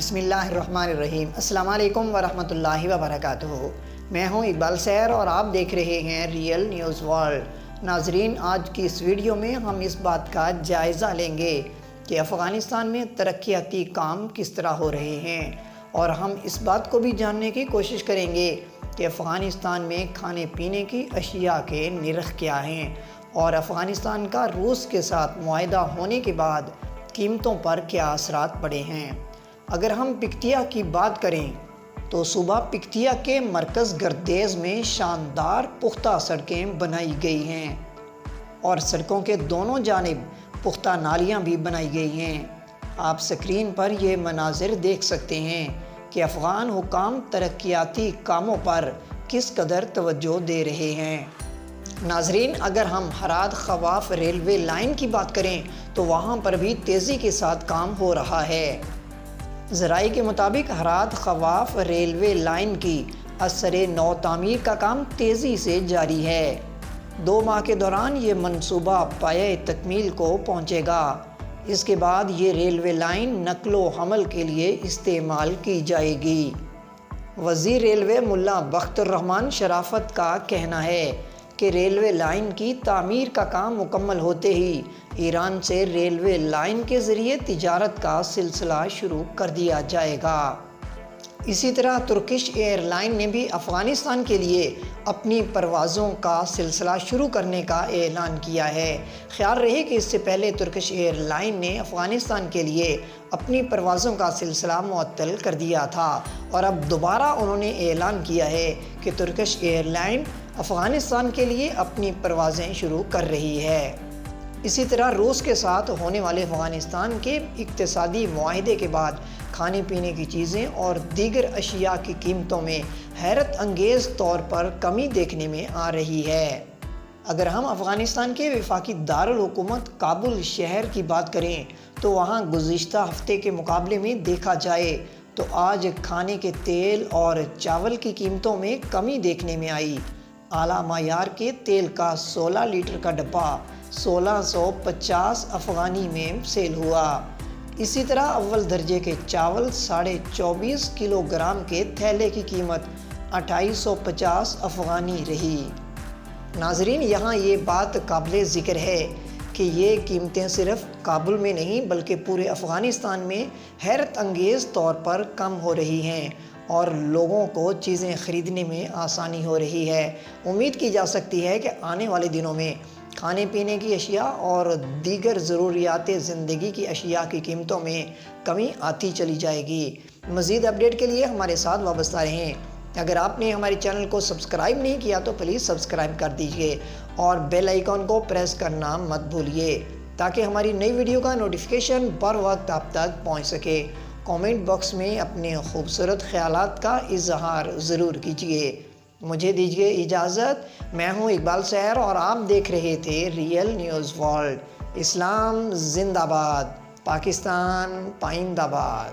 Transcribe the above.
بسم اللہ الرحمن الرحیم۔ السلام علیکم ورحمۃ اللہ وبرکاتہ۔ میں ہوں اقبال سیر اور آپ دیکھ رہے ہیں ریئل نیوز ورلڈ۔ ناظرین، آج کی اس ویڈیو میں ہم اس بات کا جائزہ لیں گے کہ افغانستان میں ترقیاتی کام کس طرح ہو رہے ہیں، اور ہم اس بات کو بھی جاننے کی کوشش کریں گے کہ افغانستان میں کھانے پینے کی اشیاء کے نرخ کیا ہیں، اور افغانستان کا روس کے ساتھ معاہدہ ہونے کے بعد قیمتوں پر کیا اثرات پڑے ہیں۔ اگر ہم پکتیا کی بات کریں تو صوبہ پکتیا کے مرکز گردیز میں شاندار پختہ سڑکیں بنائی گئی ہیں، اور سڑکوں کے دونوں جانب پختہ نالیاں بھی بنائی گئی ہیں۔ آپ سکرین پر یہ مناظر دیکھ سکتے ہیں کہ افغان حکام ترقیاتی کاموں پر کس قدر توجہ دے رہے ہیں۔ ناظرین، اگر ہم ہرات خواف ریلوے لائن کی بات کریں تو وہاں پر بھی تیزی کے ساتھ کام ہو رہا ہے۔ ذرائع کے مطابق ہرات خواف ریلوے لائن کی اثر نو تعمیر کا کام تیزی سے جاری ہے۔ 2 ماہ کے دوران یہ منصوبہ پایۂ تکمیل کو پہنچے گا۔ اس کے بعد یہ ریلوے لائن نقل و حمل کے لیے استعمال کی جائے گی۔ وزیر ریلوے ملا بخت الرحمان شرافت کا کہنا ہے کہ ریلوے لائن کی تعمیر کا کام مکمل ہوتے ہی ایران سے ریلوے لائن کے ذریعے تجارت کا سلسلہ شروع کر دیا جائے گا۔ اسی طرح ترکش ایئر لائن نے بھی افغانستان کے لیے اپنی پروازوں کا سلسلہ شروع کرنے کا اعلان کیا ہے۔ خیال رہے کہ اس سے پہلے ترکش ایئر لائن نے افغانستان کے لیے اپنی پروازوں کا سلسلہ معطل کر دیا تھا، اور اب دوبارہ انہوں نے اعلان کیا ہے کہ ترکش ایئر لائن افغانستان کے لیے اپنی پروازیں شروع کر رہی ہے۔ اسی طرح روس کے ساتھ ہونے والے افغانستان کے اقتصادی معاہدے کے بعد کھانے پینے کی چیزیں اور دیگر اشیاء کی قیمتوں میں حیرت انگیز طور پر کمی دیکھنے میں آ رہی ہے۔ اگر ہم افغانستان کے وفاقی دارالحکومت کابل شہر کی بات کریں تو وہاں گزشتہ ہفتے کے مقابلے میں دیکھا جائے تو آج کھانے کے تیل اور چاول کی قیمتوں میں کمی دیکھنے میں آئی۔ اعلیٰ معیار کے تیل کا 16 لیٹر کا ڈبہ 1650 افغانی میں سیل ہوا۔ اسی طرح اول درجے کے چاول 24.5 کلو گرام کے تھیلے کی قیمت 2850 افغانی رہی۔ ناظرین، یہاں یہ بات قابل ذکر ہے کہ یہ قیمتیں صرف کابل میں نہیں بلکہ پورے افغانستان میں حیرت انگیز طور پر کم ہو رہی ہیں، اور لوگوں کو چیزیں خریدنے میں آسانی ہو رہی ہے۔ امید کی جا سکتی ہے کہ آنے والے دنوں میں کھانے پینے کی اشیاء اور دیگر ضروریات زندگی کی اشیاء کی قیمتوں میں کمی آتی چلی جائے گی۔ مزید اپڈیٹ کے لیے ہمارے ساتھ وابستہ رہیں۔ اگر آپ نے ہمارے چینل کو سبسکرائب نہیں کیا تو پلیز سبسکرائب کر دیجئے، اور بیل آئیکن کو پریس کرنا مت بھولیے تاکہ ہماری نئی ویڈیو کا نوٹیفیکیشن بر وقت آپ تک پہنچ سکے۔ کامنٹ باکس میں اپنے خوبصورت خیالات کا اظہار ضرور کیجیے۔ مجھے دیجیے اجازت۔ میں ہوں اقبال سیر اور آپ دیکھ رہے تھے ریئل نیوز ورلڈ۔ اسلام زندہ باد، پاکستان پائندہ باد۔